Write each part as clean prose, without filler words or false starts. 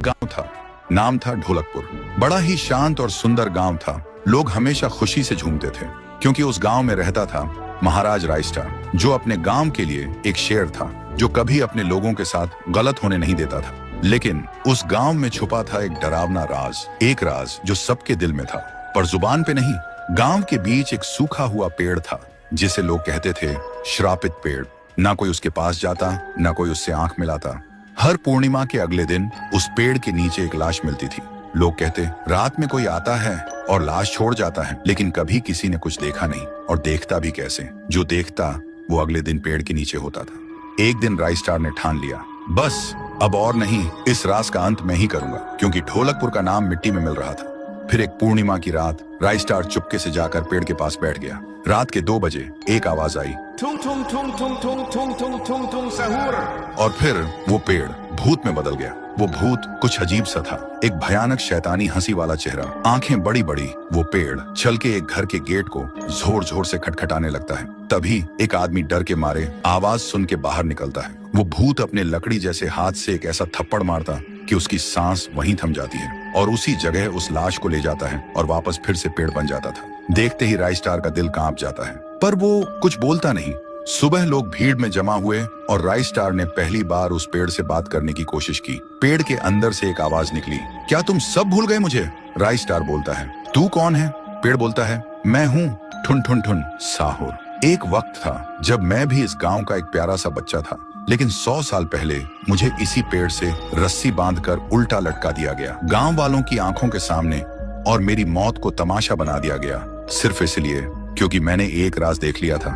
गांव था, नाम था ढोलकपुर। बड़ा ही शांत और सुंदर गांव था। लोग हमेशा खुशी से झूमते थे क्योंकि उस गांव में रहता था महाराज रायस्टार, जो अपने गांव के लिए एक शेर था, जो कभी अपने लोगों के साथ गलत होने नहीं देता था। लेकिन उस गांव में छुपा था एक डरावना राज, एक राज जो सबके दिल में था पर जुबान पे नहीं। गांव के बीच एक सूखा हुआ पेड़ था जिसे लोग कहते थे श्रापित पेड़। ना कोई उसके पास जाता, ना कोई उससे आंख मिलाता। हर पूर्णिमा के अगले दिन उस पेड़ के नीचे एक लाश मिलती थी। लोग कहते रात में कोई आता है और लाश छोड़ जाता है, लेकिन कभी किसी ने कुछ देखा नहीं, और देखता भी कैसे। जो देखता वो अगले दिन पेड़ के नीचे होता था। एक दिन रायस्टार ने ठान लिया, बस अब और नहीं, इस राज का अंत मैं ही करूंगा, क्योंकि ढोलकपुर का नाम मिट्टी में मिल रहा था। फिर एक पूर्णिमा की रात रायस्टार चुपके से जाकर पेड़ के पास बैठ गया। रात के 2 बजे एक आवाज आई, ठुंग ठुंग ठुंग ठुंग ठुंग ठुंग ठुंग ठुंग ठुंग सहूर। और फिर वो पेड़ भूत में बदल गया। वो भूत कुछ अजीब सा था, एक भयानक शैतानी हंसी वाला चेहरा, आंखें बड़ी बड़ी। वो पेड़ चल के एक घर के गेट को जोर जोर से खटखटाने लगता है। तभी एक आदमी डर के मारे आवाज सुन के बाहर निकलता है। वो भूत अपने लकड़ी जैसे हाथ से एक ऐसा थप्पड़ मारता कि उसकी सांस वहीं थम जाती है, और उसी जगह उस लाश को ले जाता है और वापस फिर से पेड़ बन जाता था। देखते ही रायस्टार का दिल कांप जाता है, पर वो कुछ बोलता नहीं। सुबह लोग भीड़ में जमा हुए और रायस्टार ने पहली बार उस पेड़ से बात करने की कोशिश की। पेड़ के अंदर से एक आवाज निकली, क्या तुम सब भूल गए मुझे? रायस्टार बोलता है, तू कौन है? पेड़ बोलता है, मैं हूँ ठुन ठुन ठुन साहुर। एक वक्त था जब मैं भी इस गांव का एक प्यारा सा बच्चा था, लेकिन 100 साल पहले मुझे इसी पेड़ से रस्सी बांधकर उल्टा लटका दिया गया, गांव वालों की आंखों के सामने, और मेरी मौत को तमाशा बना दिया गया, सिर्फ इसलिए क्योंकि मैंने एक राज देख लिया था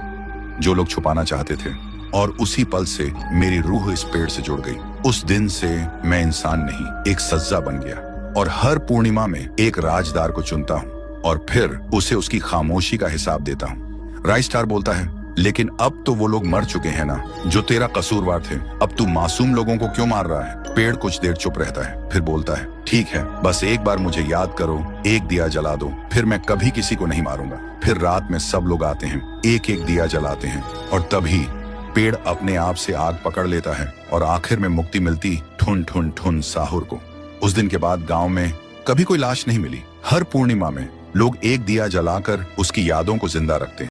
जो लोग छुपाना चाहते थे। और उसी पल से मेरी रूह इस पेड़ से जुड़ गई। उस दिन से मैं इंसान नहीं, एक सज्जा बन गया, और हर पूर्णिमा में एक राजदार को चुनता हूँ और फिर उसे उसकी खामोशी का हिसाब देता हूँ। रायस्टार बोलता है, लेकिन अब तो वो लोग मर चुके हैं ना, जो तेरा कसूरवार थे। अब तू मासूम लोगों को क्यों मार रहा है? पेड़ कुछ देर चुप रहता है, फिर बोलता है, ठीक है, बस एक बार मुझे याद करो, एक दिया जला दो, फिर मैं कभी किसी को नहीं मारूंगा। फिर रात में सब लोग आते हैं, एक एक दिया जलाते हैं, और तभी पेड़ अपने आप से आग पकड़ लेता है, और आखिर में मुक्ति मिलती ठुन ठुन ठुन साहुर को। उस दिन के बाद गांव में कभी कोई लाश नहीं मिली। हर पूर्णिमा में लोग एक दिया जलाकर उसकी यादों को जिंदा रखते हैं।